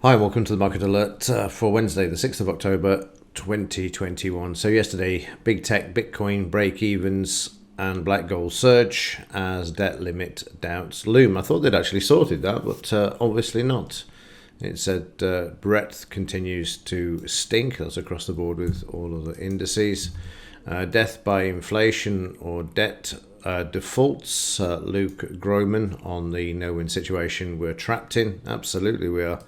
Hi, and welcome to the Market Alert for Wednesday, the 6th of October, 2021. So yesterday, big tech, Bitcoin break-evens and black gold surge as debt limit doubts loom. I thought they'd actually sorted that, but obviously not. It said breadth continues to stink. That's across the board with all of the indices. Death by inflation or debt defaults. Luke Groman on the no-win situation we're trapped in. Absolutely we are.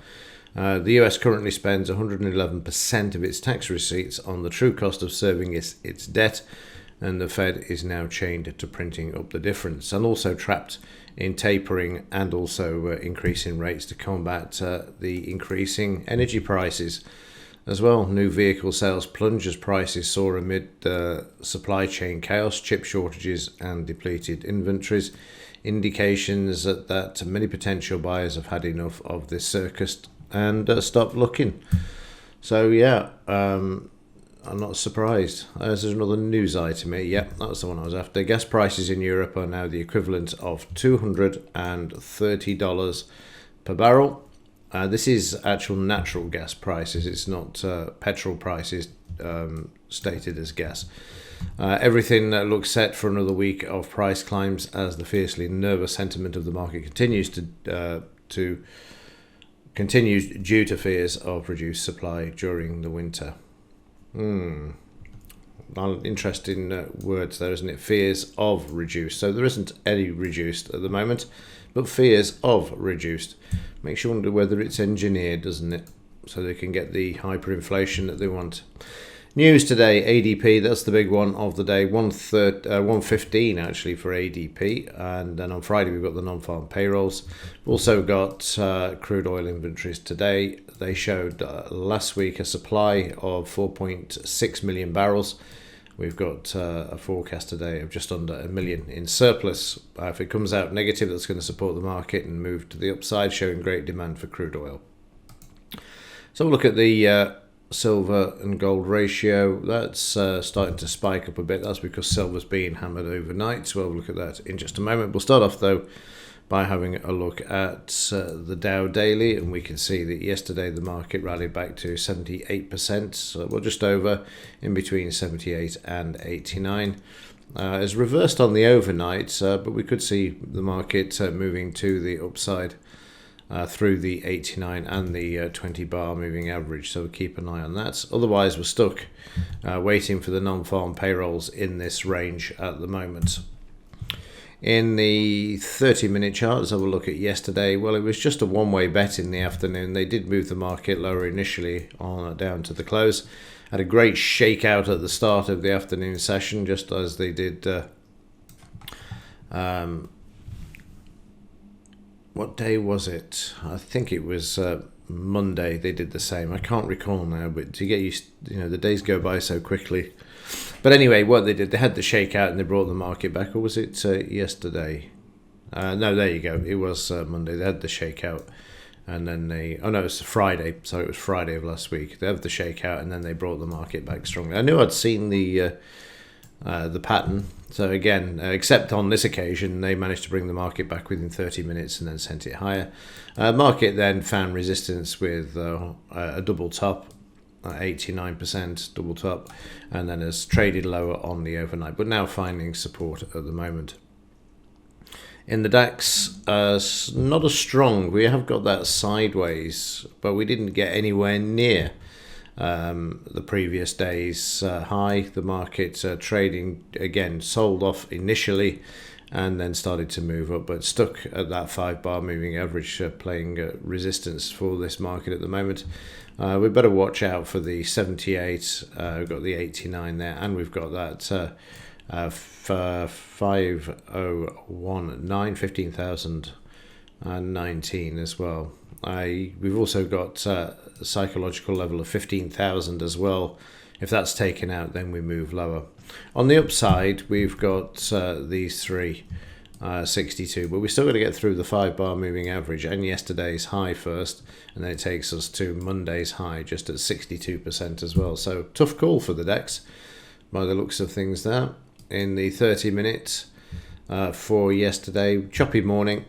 The US currently spends 111% of its tax receipts on the true cost of serving its debt, and the Fed is now chained to printing up the difference, and also trapped in tapering and also increasing rates to combat the increasing energy prices as well. New vehicle sales plunge as prices soar amid supply chain chaos, chip shortages and depleted inventories. Indications that many potential buyers have had enough of this circus and stop looking. So I'm not surprised. There's another news item here. Yep, that's the one I was after. Gas prices in Europe are now the equivalent of $230 per barrel. This is actual natural gas prices. It's not petrol prices stated as gas. Everything looks set for another week of price climbs as the fiercely nervous sentiment of the market continues due to fears of reduced supply during the winter. Interesting words there, isn't it? Fears of reduced. So there isn't any reduced at the moment, but fears of reduced. Makes you wonder whether it's engineered, doesn't it? So they can get the hyperinflation that they want. News today, ADP, that's the big one of the day, 115 actually for ADP, and then on Friday we've got the non-farm payrolls. We've also got crude oil inventories today. They showed last week a supply of 4.6 million barrels. We've got a forecast today of just under 1 million in surplus. If it comes out negative, that's going to support the market and move to the upside, showing great demand for crude oil. So we'll look at the silver and gold ratio. That's starting to spike up a bit. That's because silver's being hammered overnight, so we'll look at that in just a moment. We'll start off though by having a look at the Dow Daily, and we can see that yesterday the market rallied back to 78%, so we're just over, in between 78 and 89. It's reversed on the overnight, but we could see the market moving to the upside through the 89 and the 20 bar moving average, so keep an eye on that. Otherwise we're stuck waiting for the non-farm payrolls in this range at the moment. In the 30-minute chart, let's have a look at yesterday. Well, it was just a one-way bet in the afternoon. They did move the market lower initially on down to the close. Had a great shakeout at the start of the afternoon session, just as they did what day was it? I think it was Monday. They did the same. I can't recall now, but to get used, the days go by so quickly. But anyway, what they did, they had the shakeout and they brought the market back. Or was it yesterday? No, there you go. It was Monday. They had the shakeout, and then it was Friday. So it was Friday of last week. They had the shakeout, and then they brought the market back strongly. I knew I'd seen the pattern. So again, except on this occasion, they managed to bring the market back within 30 minutes and then sent it higher. Market then found resistance with a double top, 89% double top, and then has traded lower on the overnight, but now finding support at the moment. In the DAX, not as strong. We have got that sideways, but we didn't get anywhere near the previous day's high. The market trading again sold off initially and then started to move up, but stuck at that 5 bar moving average, playing resistance for this market at the moment. We better watch out for the 78. We've got the 89 there, and we've got that 5019, 15,019 as well. We've also got a psychological level of 15,000 as well. If that's taken out, then we move lower. On the upside, we've got these three, 62, but we still got to get through the 5 bar moving average and yesterday's high first, and then it takes us to Monday's high just at 62% as well. So tough call for the DAX by the looks of things there. In the 30 minutes for yesterday, choppy morning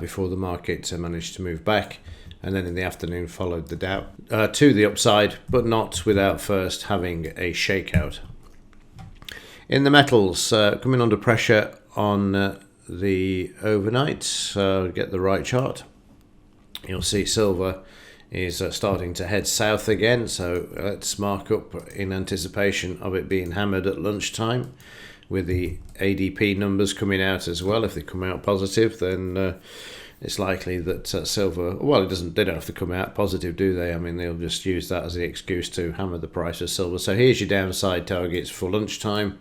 before the market managed to move back and then in the afternoon followed the Dow to the upside, but not without first having a shakeout. In the metals, coming under pressure on the overnight, get the right chart. You'll see silver is starting to head south again, so let's mark up in anticipation of it being hammered at lunchtime, with the ADP numbers coming out as well. If they come out positive, then it's likely that silver, well, they don't have to come out positive, do they? I mean, they'll just use that as the excuse to hammer the price of silver. So here's your downside targets for lunchtime,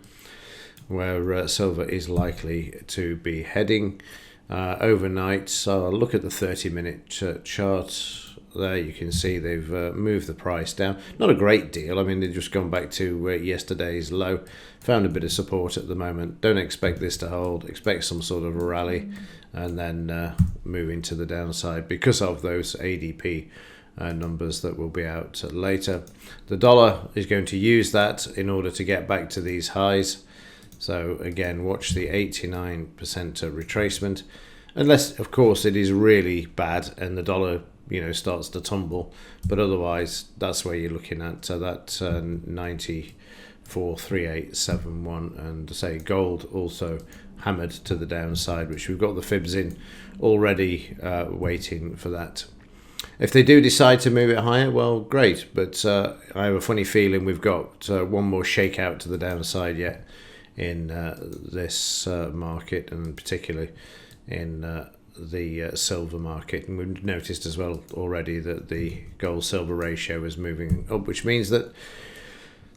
where silver is likely to be heading overnight. So I'll look at the 30-minute chart. There you can see they've moved the price down. Not a great deal. I mean, they've just gone back to yesterday's low. Found a bit of support at the moment. Don't expect this to hold. Expect some sort of a rally and then move into the downside because of those ADP numbers that will be out later. The dollar is going to use that in order to get back to these highs. So again, watch the 89% retracement. Unless, of course, it is really bad and the dollar starts to tumble, but otherwise that's where you're looking at that 94.3871, and say gold also hammered to the downside, which we've got the fibs in already waiting for that. If they do decide to move it higher, well, great, but I have a funny feeling we've got one more shakeout to the downside yet in this market, and particularly in the silver market. And we've noticed as well already that the gold-silver ratio is moving up, which means that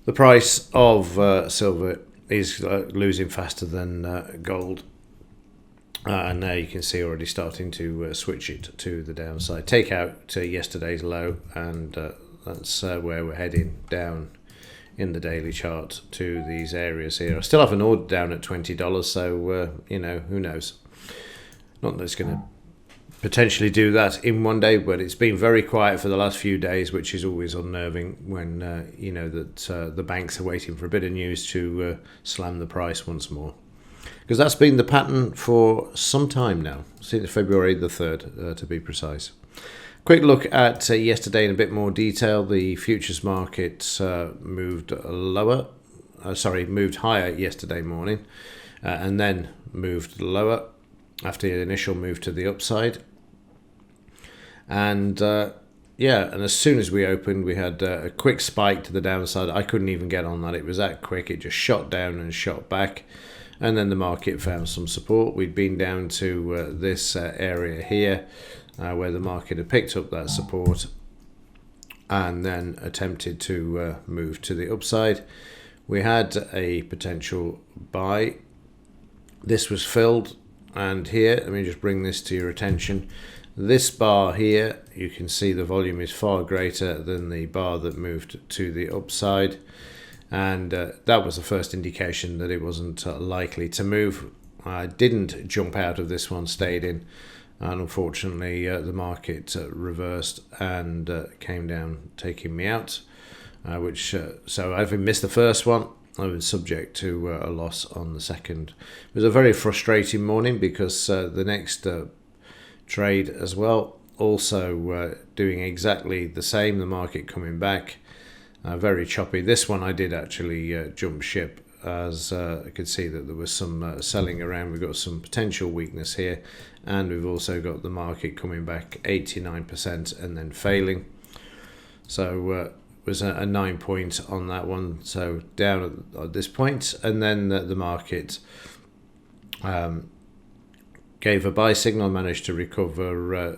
the price of silver is losing faster than gold. And now you can see already starting to switch it to the downside. Take out yesterday's low, and that's where we're heading down in the daily chart to these areas here. I still have an order down at $20, so who knows. Not that it's going to potentially do that in one day, but it's been very quiet for the last few days, which is always unnerving when that the banks are waiting for a bit of news to slam the price once more. Because that's been the pattern for some time now, since February the 3rd, to be precise. Quick look at yesterday in a bit more detail. The futures market moved higher yesterday morning, and then moved lower after the initial move to the upside. And and as soon as we opened, we had a quick spike to the downside. I couldn't even get on that. It was that quick. It just shot down and shot back. And then the market found some support. We'd been down to this area here, where the market had picked up that support and then attempted to move to the upside. We had a potential buy. This was filled. And here, let me just bring this to your attention. This bar here, you can see the volume is far greater than the bar that moved to the upside. And that was the first indication that it wasn't likely to move. I didn't jump out of this one, stayed in. And unfortunately, the market reversed and came down, taking me out. So having missed the first one, I was subject to a loss on the second. It was a very frustrating morning because the next trade as well, also doing exactly the same, the market coming back, very choppy. This one I did actually jump ship, as I could see that there was some selling around. We've got some potential weakness here, and we've also got the market coming back 89% and then failing. So was a 9 point on that one, so down at this point, and then the market gave a buy signal, managed to recover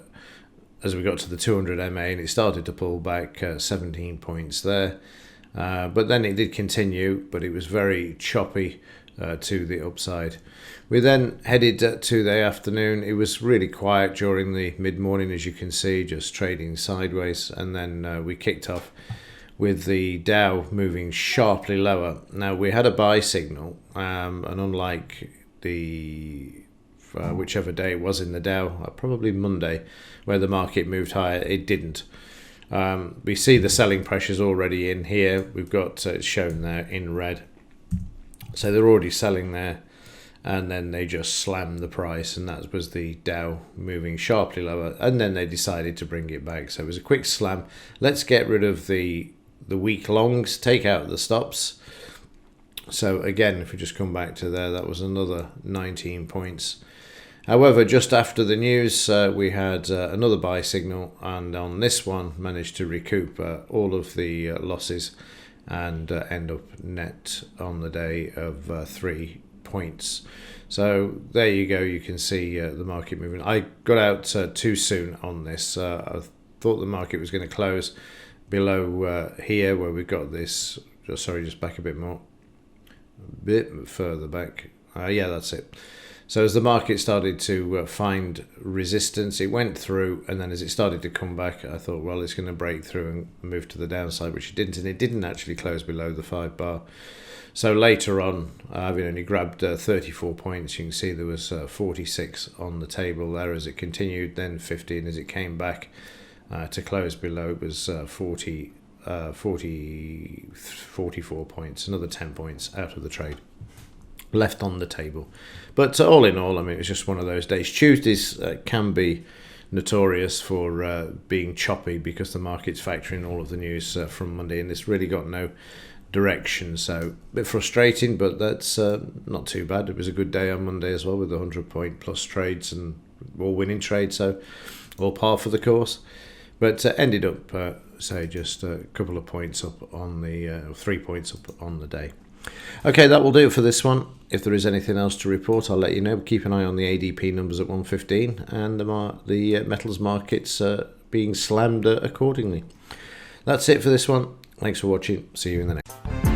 as we got to the 200 MA, and it started to pull back 17 points there, but then it did continue, but it was very choppy to the upside. We then headed to the afternoon. It was really quiet during the mid-morning, as you can see, just trading sideways, and then we kicked off with the Dow moving sharply lower. Now, we had a buy signal, and unlike the whichever day it was in the Dow, probably Monday, where the market moved higher, it didn't. We see the selling pressures already in here. We've got it's shown there in red. So they're already selling there, and then they just slammed the price, and that was the Dow moving sharply lower, and then they decided to bring it back. So it was a quick slam. Let's get rid of the week longs, take out the stops. So again, if we just come back to there, that was another 19 points. However, just after the news, we had another buy signal, and on this one managed to recoup all of the losses and end up net on the day of 3 points. So there you go, you can see the market moving. I got out too soon on this. I thought the market was going to close below here where we've got this, just back a bit more, a bit further back. Yeah, that's it. So as the market started to find resistance, it went through, and then as it started to come back, I thought, well, it's going to break through and move to the downside, which it didn't, and it didn't actually close below the 5 bar. So later on, having only grabbed 34 points, you can see there was 46 on the table there as it continued, then 50, and as it came back to close below, it was 44 points, another 10 points out of the trade left on the table. But all in all, I mean, it was just one of those days. Tuesdays can be notorious for being choppy because the market's factoring all of the news from Monday, and it's really got no direction. So a bit frustrating, but that's not too bad. It was a good day on Monday as well, with 100 point plus trades and all winning trades, so all par for the course. But ended up, say, just a couple of points up on the 3 points up on the day. Okay, that will do it for this one. If there is anything else to report, I'll let you know. Keep an eye on the ADP numbers at 115 and the metals markets being slammed accordingly. That's it for this one. Thanks for watching. See you in the next.